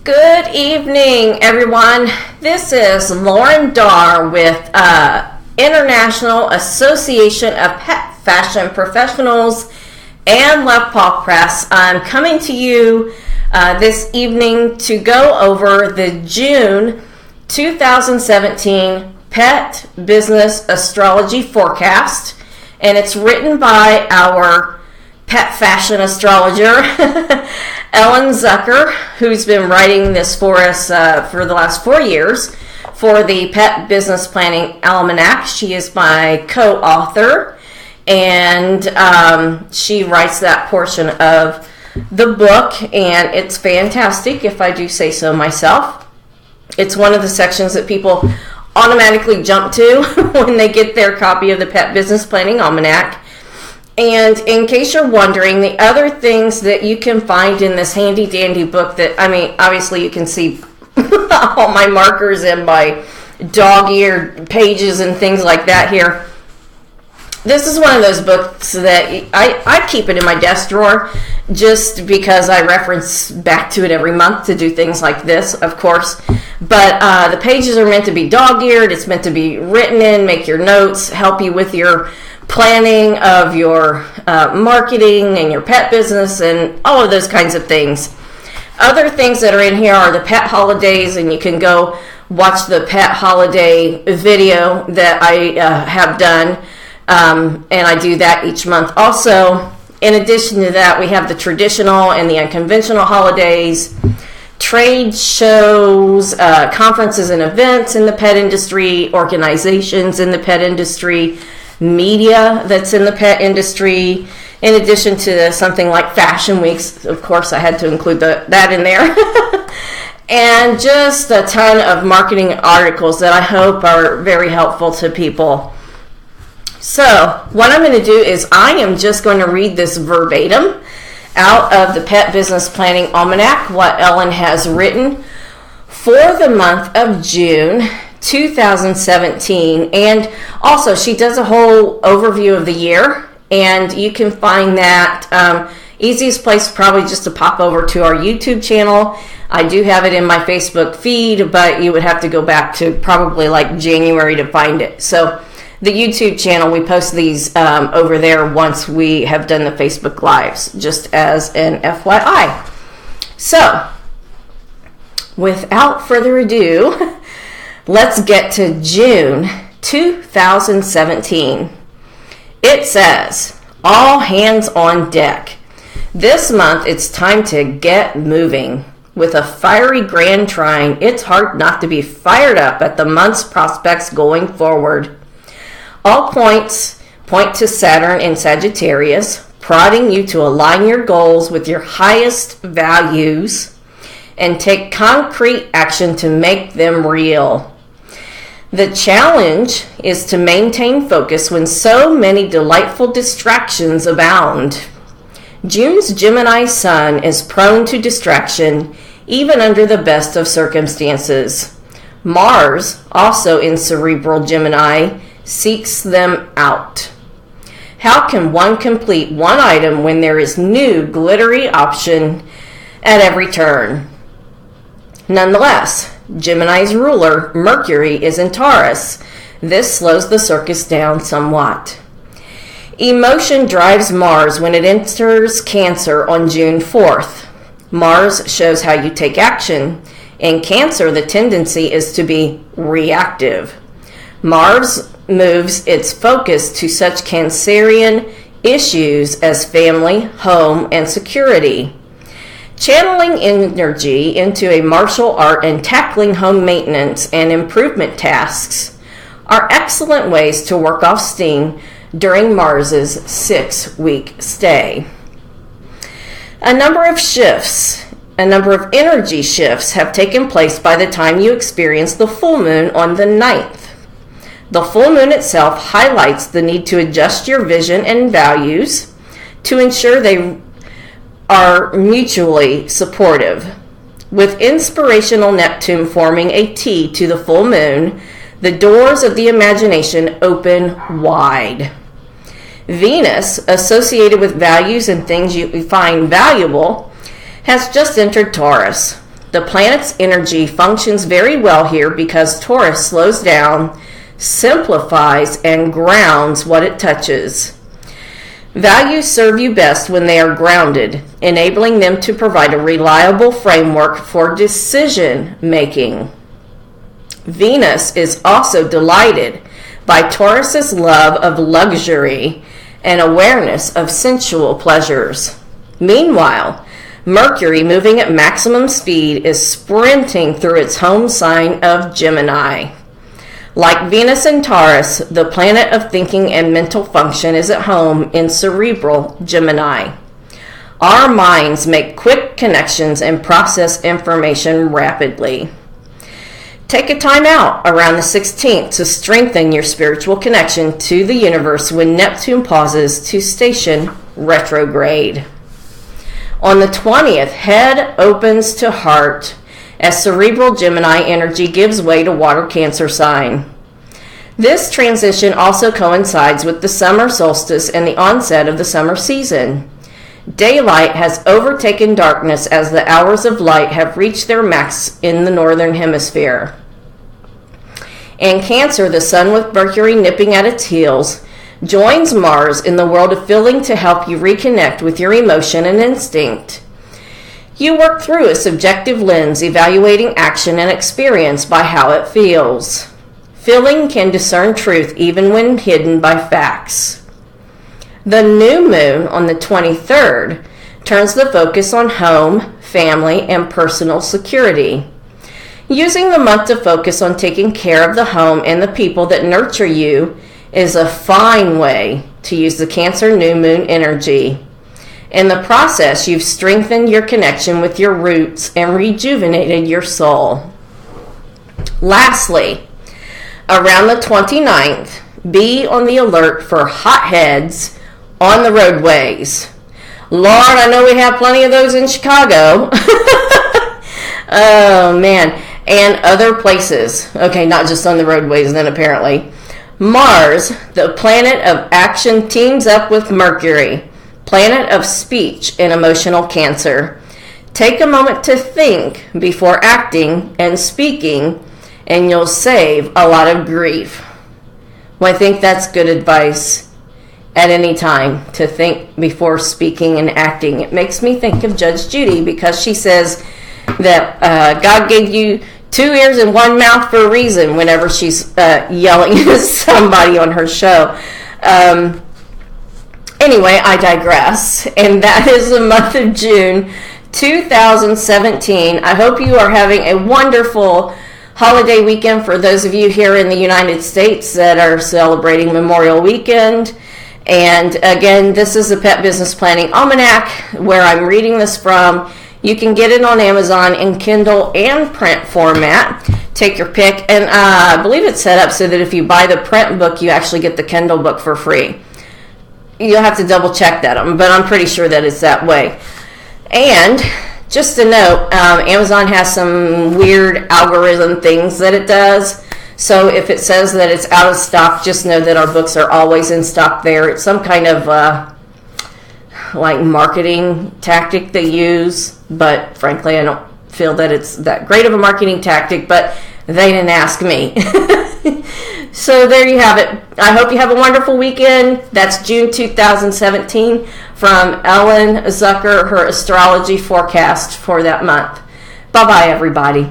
Good evening, everyone. This is Lauren Darr with International Association of Pet Fashion Professionals and Love Paw Press. I'm coming to you this evening to go over the June 2017 Pet Business Astrology Forecast, and it's written by our pet fashion astrologer, Ellen Zucker, who's been writing this for us for the last 4 years for the Pet Business Planning Almanac. She is my co-author, and she writes that portion of the book, and it's fantastic, if I do say so myself. It's one of the sections that people automatically jump to when they get their copy of the Pet Business Planning Almanac. And in case you're wondering, the other things that you can find in this handy dandy book that, obviously you can see all my markers and my dog-eared pages and things like that here. This is one of those books that I keep it in my desk drawer just because I reference back to it every month to do things like this, of course. But the pages are meant to be dog-eared. It's meant to be written in, make your notes, help you with your planning of your marketing and your pet business and all of those kinds of things. Other things that are in here are the pet holidays, and you can go watch the pet holiday video that I have done, and I do that each month. Also, in addition to that, we have the traditional and the unconventional holidays, trade shows, conferences and events in the pet industry, organizations in the pet industry, media that's in the pet industry, in addition to something like fashion weeks. Of course, I had to include that in there. And just a ton of marketing articles that I hope are very helpful to people. So what I'm going to do is I am just going to read this verbatim out of the Pet Business Planning Almanac, what Ellen has written for the month of June 2017, and also she does a whole overview of the year, and you can find that easiest place probably just to pop over to our YouTube channel. I do have it in my Facebook feed, but you would have to go back to probably like January to find it. So the YouTube channel, we post these over there once we have done the Facebook Lives, just as an FYI. So without further ado, let's get to June 2017. It says, all hands on deck. This month, it's time to get moving. With a fiery grand trine, it's hard not to be fired up at the month's prospects going forward. All points point to Saturn in Sagittarius, prodding you to align your goals with your highest values and take concrete action to make them real. The challenge is to maintain focus when so many delightful distractions abound. June's Gemini sun is prone to distraction even under the best of circumstances. Mars, also in cerebral Gemini, seeks them out. How can one complete one item when there is new glittery option at every turn? Nonetheless, Gemini's ruler, Mercury, is in Taurus. This slows the circus down somewhat. Emotion drives Mars when it enters Cancer on June 4th. Mars shows how you take action. In Cancer, the tendency is to be reactive. Mars moves its focus to such Cancerian issues as family, home, and security. Channeling energy into a martial art and tackling home maintenance and improvement tasks are excellent ways to work off steam during Mars's 6-week stay. A number of energy shifts have taken place by the time you experience the full moon on the 9th. The full moon itself highlights the need to adjust your vision and values to ensure they are mutually supportive. With inspirational Neptune forming a T to the full moon, the doors of the imagination open wide. Venus, associated with values and things you find valuable, has just entered Taurus. The planet's energy functions very well here because Taurus slows down, simplifies, and grounds what it touches. Values serve you best when they are grounded, enabling them to provide a reliable framework for decision making. Venus is also delighted by Taurus's love of luxury and awareness of sensual pleasures. Meanwhile, Mercury, moving at maximum speed, is sprinting through its home sign of Gemini. Like Venus and Taurus, the planet of thinking and mental function is at home in cerebral Gemini. Our minds make quick connections and process information rapidly. Take a time out around the 16th to strengthen your spiritual connection to the universe when Neptune pauses to station retrograde. On the 20th, head opens to heart as cerebral Gemini energy gives way to water Cancer sign. This transition also coincides with the summer solstice and the onset of the summer season. Daylight has overtaken darkness as the hours of light have reached their max in the northern hemisphere. In Cancer, the sun with Mercury nipping at its heels joins Mars in the world of feeling to help you reconnect with your emotion and instinct. You work through a subjective lens, evaluating action and experience by how it feels. Feeling can discern truth even when hidden by facts. The new moon on the 23rd turns the focus on home, family, and personal security. Using the month to focus on taking care of the home and the people that nurture you is a fine way to use the Cancer new moon energy. In the process, you've strengthened your connection with your roots and rejuvenated your soul. Lastly, around the 29th, be on the alert for hotheads on the roadways. Lord, I know we have plenty of those in Chicago. Oh, man. And other places. Okay, not just on the roadways then, apparently. Mars, the planet of action, teams up with Mercury, planet of speech and emotional Cancer. Take a moment to think before acting and speaking, and you'll save a lot of grief. Well, I think that's good advice at any time, to think before speaking and acting. It makes me think of Judge Judy, because she says that God gave you 2 ears and 1 mouth for a reason whenever she's yelling at somebody on her show. Anyway, I digress. And that is the month of June 2017. I hope you are having a wonderful holiday weekend for those of you here in the United States that are celebrating Memorial Weekend. And again, this is the Pet Business Planning Almanac, where I'm reading this from. You can get it on Amazon in Kindle and print format. Take your pick. And I believe it's set up so that if you buy the print book, you actually get the Kindle book for free. You'll have to double check that, but I'm pretty sure that it's that way. And just a note, Amazon has some weird algorithm things that it does. So if it says that it's out of stock, just know that our books are always in stock there. It's some kind of like marketing tactic they use, but frankly I don't feel that it's that great of a marketing tactic, but they didn't ask me. So there you have it. I hope you have a wonderful weekend. That's June 2017 from Ellen Zucker, her astrology forecast for that month. Bye-bye, everybody.